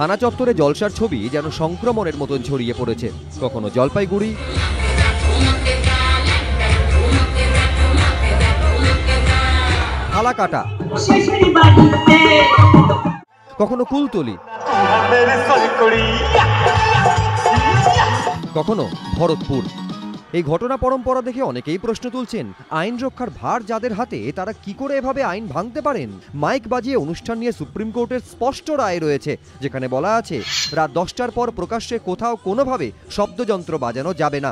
থানা চত্বরে জলসার ছবি যেন সংক্রমণের মতন ছড়িয়ে পড়েছে। কখনো জলপাইগুড়ি, ফালাকাটা, কখনো কুলতলি, কখনো ভরতপুর। এই ঘটনা পরম্পরা দেখে অনেকেই প্রশ্ন তুলছেন, আইন রক্ষার ভার যাদের হাতে তারা কি করে এভাবে আইন ভাঙতে পারেন? মাইক বাজিয়ে অনুষ্ঠান নিয়ে সুপ্রিম কোর্টের স্পষ্ট রায় রয়েছে, যেখানে বলা আছে রাত 10টার পর প্রকাশ্যে কোথাও কোনোভাবে শব্দযন্ত্র বাজানো যাবে না।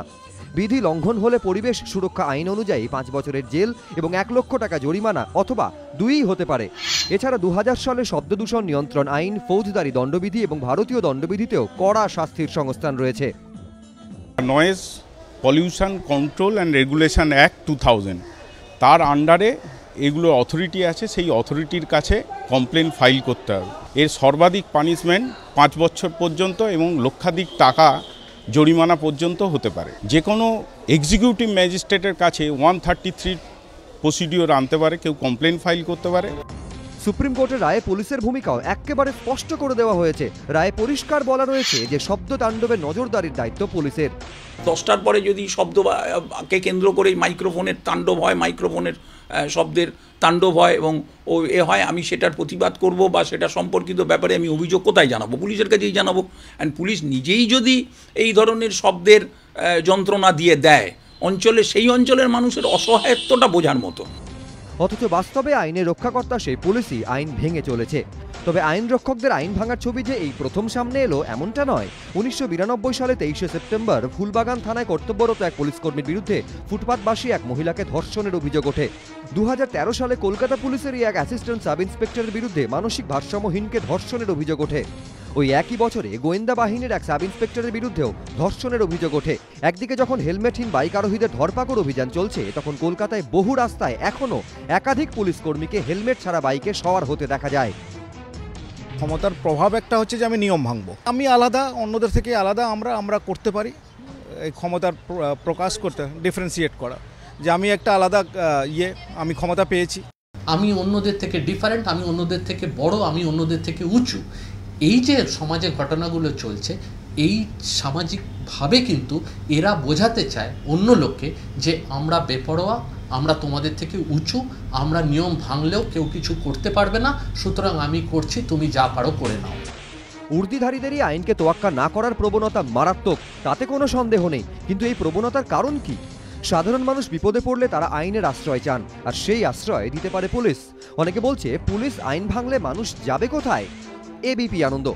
বিধি লঙ্ঘন হলে পরিবেশ সুরক্ষা আইন অনুযায়ী 5 বছরের জেল এবং 1 লক্ষ টাকা জরিমানা অথবা 2ই হতে পারে। এছাড়া 2000 সালে শব্দ দূষণ নিয়ন্ত্রণ আইন, ফৌজদারি দণ্ডবিধি এবং ভারতীয় দণ্ডবিধিতেও কড়া শাস্তির সংস্থান রয়েছে। Noise pollution control and regulation act 2000, তার আন্ডারে এগুলো অথরিটি আছে, সেই অথরিটির কাছে কমপ্লেন ফাইল করতে হবে। এর সর্বাধিক পানিশমেন্ট 5 বছর পর্যন্ত এবং লক্ষাধিক টাকা জরিমানা পর্যন্ত হতে পারে। যে কোনো এক্সিকিউটিভ ম্যাজিস্ট্রেটের কাছে 133 প্রসিডিওর আনতে পারে, কেউ কমপ্লেন ফাইল করতে পারে। সুপ্রিম কোর্টের রায়ে পুলিশের ভূমিকাও একেবারে স্পষ্ট করে দেওয়া হয়েছে। রায়ে পরিষ্কার বলা রয়েছে যে শব্দ তাণ্ডবে নজরদারির দায়িত্ব পুলিশের। 10টার পরে যদি শব্দকে কেন্দ্র করে মাইক্রোফোনের তাণ্ডব হয়, মাইক্রোফোনের শব্দের তাণ্ডব হয় এবং হয়, আমি সেটার প্রতিবাদ করব বা সেটা সম্পর্কিত ব্যাপারে আমি অভিযোগ কোথায় জানাবো? পুলিশের কাছেই জানাবো। অ্যান্ড পুলিশ নিজেই যদি এই ধরনের শব্দের যন্ত্রণা দিয়ে দেয় অঞ্চলে, সেই অঞ্চলের মানুষের অসহায়ত্বটা বোঝার মতো। অথচ বাস্তবে আইনের রক্ষাকর্তা সেই পুলিশই আইন ভেঙে চলেছে। তবে আইন রক্ষকদের আইন ভাঙার ছবি যে এই প্রথম সামনে এলো এমনটা নয়। 1992 সালে 23শে সেপ্টেম্বর ফুলবাগান থানায় কর্তব্যরত এক পুলিশকর্মীর বিরুদ্ধে ফুটপাতবাসী এক মহিলাকে ধর্ষণের অভিযোগ ওঠে। 2013 সালে কলকাতা পুলিশেরই এক অ্যাসিস্ট্যান্ট সাব ইন্সপেক্টরের বিরুদ্ধে মানসিক ভারসাম্যহীনকে ধর্ষণের অভিযোগ ওঠে। ওই একই বছরে গোয়েন্দা বাহিনীর এক সাব ইন্সপেক্টরের বিরুদ্ধেও ধর্ষণের অভিযোগ ওঠে। একদিকে যখন হেলমেটহীন বাইক আরোহীদের ধরপাকড় অভিযান চলছে, তখন কলকাতায় বহু রাস্তায় এখনও একাধিক পুলিশ কর্মীকে হেলমেট ছাড়া বাইকে সওয়ার হতে দেখা যায়। ক্ষমতার প্রভাব একটা হচ্ছে যে আমি নিয়ম ভাঙবো, আমি আলাদা, অন্যদের থেকে আলাদা আমরা করতে পারি। এই ক্ষমতার প্রকাশ করতে, ডিফারেন্সিয়েট করা যে আমি একটা আলাদা আমি ক্ষমতা পেয়েছি, আমি অন্যদের থেকে ডিফারেন্ট, আমি অন্যদের থেকে বড়, আমি অন্যদের থেকে উঁচু। এই যে সমাজে ঘটনাগুলো চলছে, এই সামাজিকভাবে কিন্তু এরা বোঝাতে চায় অন্য লোককে যে আমরা বেপরোয়া, আমরা তোমাদের থেকে উঁচু, আমরা নিয়ম ভাঙলেও কেউ কিছু করতে পারবে না, সুতরাং আমি করছি, তুমি যা পারো করে নাও। উর্দিধারীদেরই আইনকে তোয়াক্কা না করার প্রবণতা মারাত্মক, তাতে কোনো সন্দেহ নেই। কিন্তু এই প্রবণতার কারণ কি? সাধারণ মানুষ বিপদে পড়লে তারা আইনের আশ্রয় চান, আর সেই আশ্রয় দিতে পারে পুলিশ। অনেকে বলছে পুলিশ আইন ভাঙলে মানুষ যাবে কোথায়? এবিপি আনন্দ।